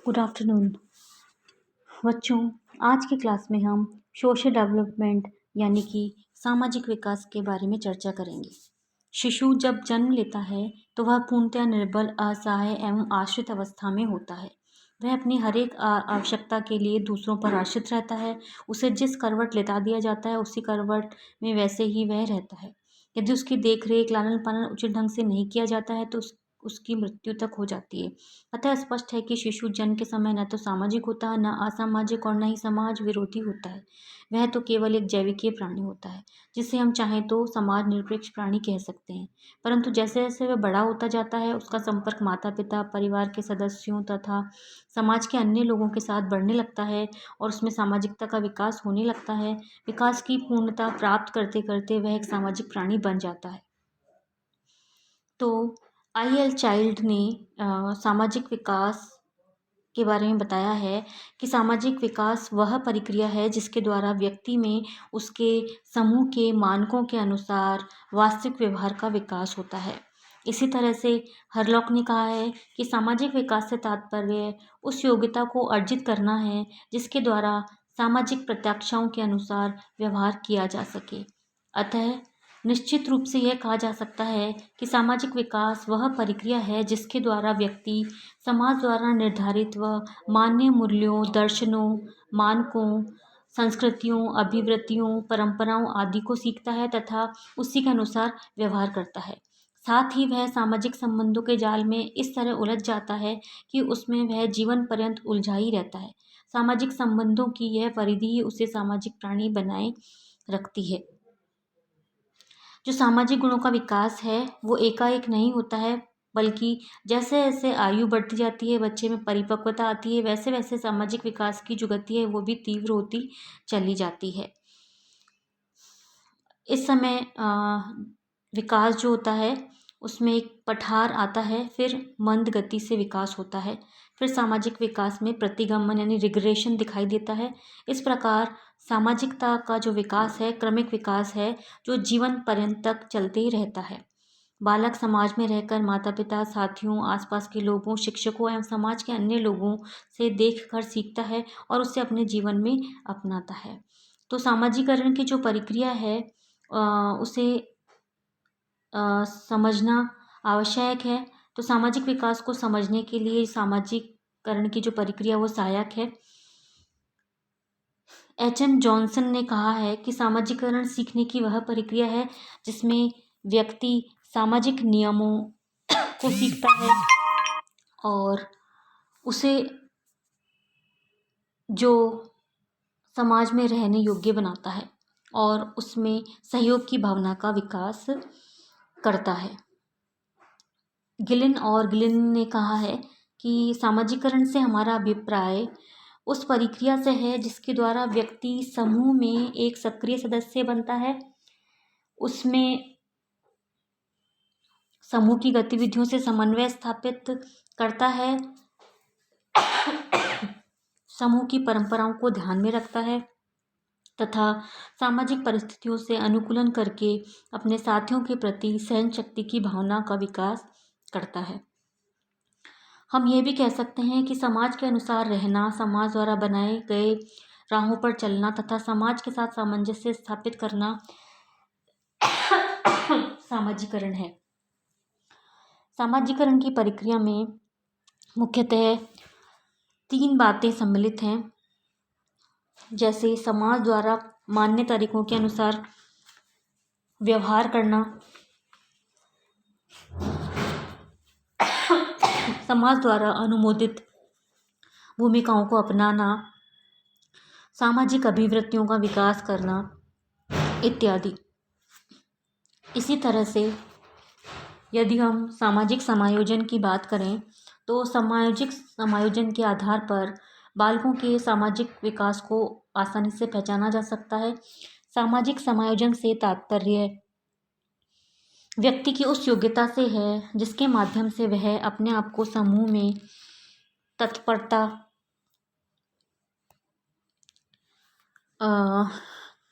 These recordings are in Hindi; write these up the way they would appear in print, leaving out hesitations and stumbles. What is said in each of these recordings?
गुड आफ्टरनून बच्चों। आज की क्लास में हम सोशल डेवलपमेंट यानी कि सामाजिक विकास के बारे में चर्चा करेंगे। शिशु जब जन्म लेता है तो वह पूर्णतः निर्बल, असहाय एवं आश्रित अवस्था में होता है। वह अपनी हर एक आवश्यकता के लिए दूसरों पर आश्रित रहता है। उसे जिस करवट लेटा दिया जाता है उसी करवट में वैसे ही वह रहता है। यदि उसकी देख रेख, लालन पालन उचित ढंग से नहीं किया जाता है तो उसकी मृत्यु तक हो जाती है। अतः स्पष्ट है कि शिशु जन्म के समय न तो सामाजिक होता है, न असामाजिक और न ही समाज विरोधी होता है। वह तो केवल एक जैविकीय प्राणी होता है, जिसे हम चाहें तो समाज निरपेक्ष प्राणी कह सकते हैं। परंतु जैसे जैसे वह बड़ा होता जाता है उसका संपर्क माता पिता, परिवार के सदस्यों तथा समाज के अन्य लोगों के साथ बढ़ने लगता है और उसमें सामाजिकता का विकास होने लगता है। विकास की पूर्णता प्राप्त करते करते वह एक सामाजिक प्राणी बन जाता है। तो आई.एल. चाइल्ड ने सामाजिक विकास के बारे में बताया है कि सामाजिक विकास वह प्रक्रिया है जिसके द्वारा व्यक्ति में उसके समूह के मानकों के अनुसार वास्तविक व्यवहार का विकास होता है। इसी तरह से हरलॉक ने कहा है कि सामाजिक विकास से तात्पर्य उस योग्यता को अर्जित करना है जिसके द्वारा सामाजिक प्रत्याशाओं के अनुसार व्यवहार किया जा सके। अतः निश्चित रूप से यह कहा जा सकता है कि सामाजिक विकास वह प्रक्रिया है जिसके द्वारा व्यक्ति समाज द्वारा निर्धारित व मान्य मूल्यों, दर्शनों, मानकों, संस्कृतियों, अभिवृत्तियों, परंपराओं आदि को सीखता है तथा उसी के अनुसार व्यवहार करता है। साथ ही वह सामाजिक संबंधों के जाल में इस तरह उलझ जाता है कि उसमें वह जीवन पर्यंत उलझा ही रहता है। सामाजिक संबंधों की यह परिधि ही उसे सामाजिक प्राणी बनाए रखती है। जो सामाजिक गुणों का विकास है वो एकाएक नहीं होता है, बल्कि जैसे जैसे आयु बढ़ती जाती है, बच्चे में परिपक्वता आती है, वैसे वैसे सामाजिक विकास की जो गति है वो भी तीव्र होती चली जाती है। इस समय विकास जो होता है उसमें एक पठार आता है, फिर मंद गति से विकास होता है, फिर सामाजिक विकास में प्रतिगमन यानी रिग्रेशन दिखाई देता है। इस प्रकार सामाजिकता का जो विकास है क्रमिक विकास है जो जीवन पर्यंत तक चलते ही रहता है। बालक समाज में रहकर माता पिता, साथियों, आसपास के लोगों, शिक्षकों एवं समाज के अन्य लोगों से देखकर सीखता है और उसे अपने जीवन में अपनाता है। तो सामाजिकरण की जो प्रक्रिया है उसे समझना आवश्यक है। तो सामाजिक विकास को समझने के लिए सामाजिकरण की जो प्रक्रिया वो सहायक है। एच.एन. जॉनसन ने कहा है कि सामाजिकरण सीखने की वह प्रक्रिया है जिसमें व्यक्ति सामाजिक नियमों को सीखता है और उसे जो समाज में रहने योग्य बनाता है और उसमें सहयोग की भावना का विकास करता है। गिलिन ने कहा है कि सामाजिकरण से हमारा अभिप्राय उस प्रक्रिया से है जिसके द्वारा व्यक्ति समूह में एक सक्रिय सदस्य बनता है, उसमें समूह की गतिविधियों से समन्वय स्थापित करता है, समूह की परंपराओं को ध्यान में रखता है तथा सामाजिक परिस्थितियों से अनुकूलन करके अपने साथियों के प्रति सहन शक्ति की भावना का विकास करता है। हम ये भी कह सकते हैं कि समाज के अनुसार रहना, समाज द्वारा बनाए गए राहों पर चलना तथा समाज के साथ सामंजस्य स्थापित करना सामाजिकरण है। सामाजिकरण की प्रक्रिया में मुख्यतः 3 बातें सम्मिलित हैं, जैसे समाज द्वारा मान्य तरीकों के अनुसार व्यवहार करना, समाज द्वारा अनुमोदित भूमिकाओं को अपनाना, सामाजिक अभिवृत्तियों का विकास करना इत्यादि। इसी तरह से यदि हम सामाजिक समायोजन की बात करें तो सामाजिक समायोजन के आधार पर बालकों के सामाजिक विकास को आसानी से पहचाना जा सकता है। सामाजिक समायोजन से तात्पर्य व्यक्ति की उस योग्यता से है जिसके माध्यम से वह अपने आप को समूह में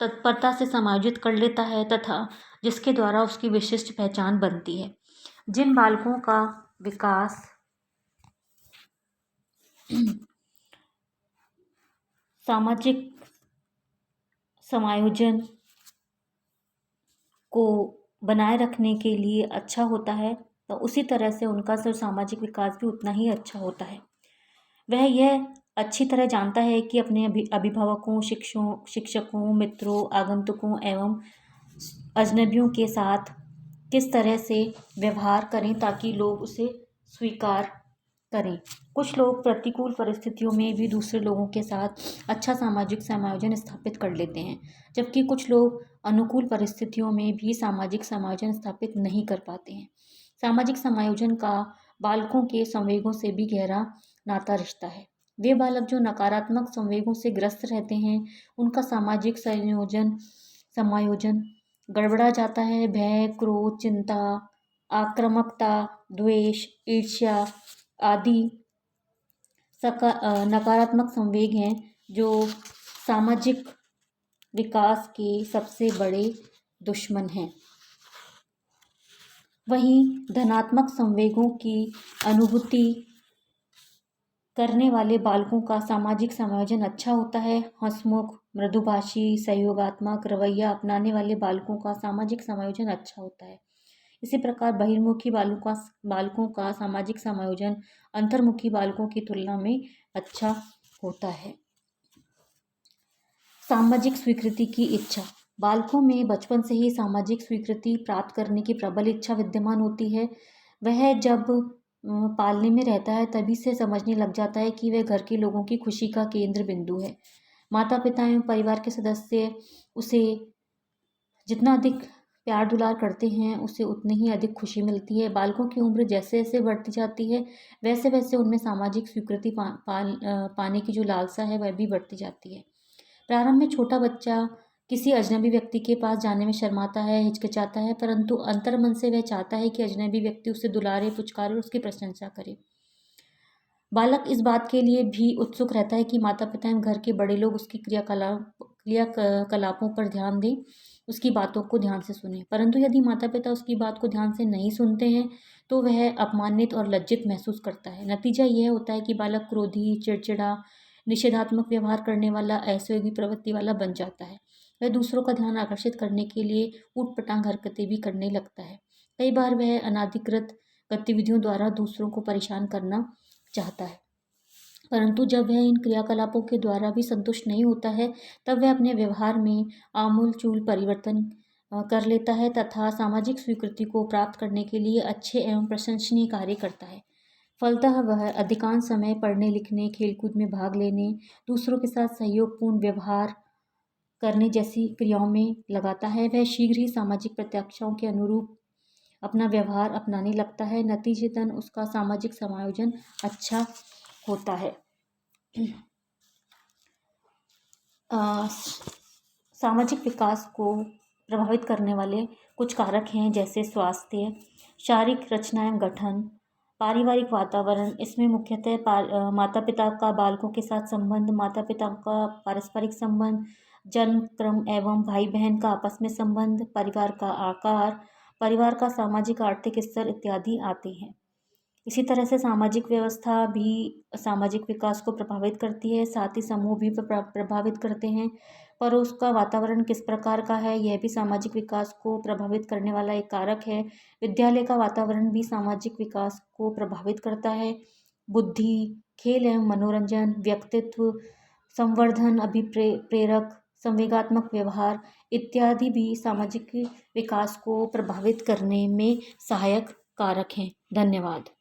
तत्परता से समायोजित कर लेता है तथा जिसके द्वारा उसकी विशिष्ट पहचान बनती है। जिन बालकों का विकास सामाजिक समायोजन को बनाए रखने के लिए अच्छा होता है, तो उसी तरह से उनका सामाजिक विकास भी उतना ही अच्छा होता है। वह यह अच्छी तरह जानता है कि अपने अभिभावकों, शिक्षकों, मित्रों, आगंतुकों एवं अजनबियों के साथ किस तरह से व्यवहार करें ताकि लोग उसे स्वीकार करें। कुछ लोग प्रतिकूल परिस्थितियों में भी दूसरे लोगों के साथ अच्छा सामाजिक समायोजन स्थापित कर लेते हैं, जबकि कुछ लोग अनुकूल परिस्थितियों में भी सामाजिक समायोजन स्थापित नहीं कर पाते हैं। सामाजिक समायोजन का बालकों के संवेगों से भी गहरा नाता रिश्ता है। वे बालक जो नकारात्मक संवेगों से ग्रस्त रहते हैं, उनका सामाजिक समायोजन गड़बड़ा जाता है। भय, क्रोध, चिंता, आक्रामकता, द्वेष, ईर्ष्या आदि नकारात्मक संवेग हैं जो सामाजिक विकास के सबसे बड़े दुश्मन हैं। वहीं धनात्मक संवेगों की अनुभूति करने वाले बालकों का सामाजिक समायोजन अच्छा होता है। हंसमुख, मृदुभाषी, सहयोगात्मक रवैया अपनाने वाले बालकों का सामाजिक समायोजन अच्छा होता है। इसी प्रकार बहिर्मुखी बालकों का सामाजिक समायोजन अंतर्मुखी बालकों की तुलना में अच्छा होता है। सामाजिक स्वीकृति की इच्छा। बालकों में बचपन से ही सामाजिक स्वीकृति प्राप्त करने की प्रबल इच्छा विद्यमान होती है। वह जब पालने में रहता है तभी से समझने लग जाता है कि वह घर के लोगों की खुशी का केंद्र बिंदु है। माता पिता एवं परिवार के सदस्य उसे जितना अधिक प्यार दुलार करते हैं, उसे उतनी ही अधिक खुशी मिलती है। बालकों की उम्र जैसे जैसे बढ़ती जाती है, वैसे वैसे उनमें सामाजिक स्वीकृति पाने की जो लालसा है वह भी बढ़ती जाती है। प्रारंभ में छोटा बच्चा किसी अजनबी व्यक्ति के पास जाने में शर्माता है, हिचकिचाता है, परंतु अंतर्मन से वह चाहता है कि अजनबी व्यक्ति उसे दुलारे, पुचकारे और उसकी प्रशंसा करे। बालक इस बात के लिए भी उत्सुक रहता है कि माता पिता एवं घर के बड़े लोग उसकी क्रियाकलापों पर ध्यान दें, उसकी बातों को ध्यान से सुने। परंतु यदि माता पिता उसकी बात को ध्यान से नहीं सुनते हैं तो वह अपमानित और लज्जित महसूस करता है। नतीजा यह होता है कि बालक क्रोधी, चिड़चिड़ा, निषेधात्मक व्यवहार करने वाला, असहयोगी प्रवृत्ति वाला बन जाता है। वह दूसरों का ध्यान आकर्षित करने के लिए ऊटपटांग हरकतें भी करने लगता है। कई बार वह अनाधिकृत गतिविधियों द्वारा दूसरों को परेशान करना चाहता है, परंतु जब वह इन क्रियाकलापों के द्वारा भी संतुष्ट नहीं होता है, तब वह अपने व्यवहार में आमूलचूल परिवर्तन कर लेता है तथा सामाजिक स्वीकृति को प्राप्त करने के लिए अच्छे एवं प्रशंसनीय कार्य करता है। फलतः वह अधिकांश समय पढ़ने लिखने, खेलकूद में भाग लेने, दूसरों के साथ सहयोगपूर्ण व्यवहार करने जैसी क्रियाओं में लगाता है। वह शीघ्र ही सामाजिक प्रत्याशाओं के अनुरूप अपना व्यवहार अपनाने लगता है। नतीजतन उसका सामाजिक समायोजन अच्छा होता है। सामाजिक विकास को प्रभावित करने वाले कुछ कारक हैं, जैसे स्वास्थ्य, शारीरिक रचना एवं गठन, पारिवारिक वातावरण। इसमें मुख्यतः माता पिता का बालकों के साथ संबंध, माता पिता का पारस्परिक संबंध, जन्म क्रम एवं भाई बहन का आपस में संबंध, परिवार का आकार, परिवार का सामाजिक आर्थिक स्तर इत्यादि आते हैं। इसी तरह से सामाजिक व्यवस्था भी सामाजिक विकास को प्रभावित करती है, साथ ही समूह भी प्रभावित करते हैं। पर उसका वातावरण किस प्रकार का है, यह भी सामाजिक विकास को प्रभावित करने वाला एक कारक है। विद्यालय का वातावरण भी सामाजिक विकास को प्रभावित करता है। बुद्धि, खेल एवं मनोरंजन, व्यक्तित्व संवर्धन, अभिप्रेरक, संवेगात्मक व्यवहार इत्यादि भी सामाजिक विकास को प्रभावित करने में सहायक कारक हैं। धन्यवाद।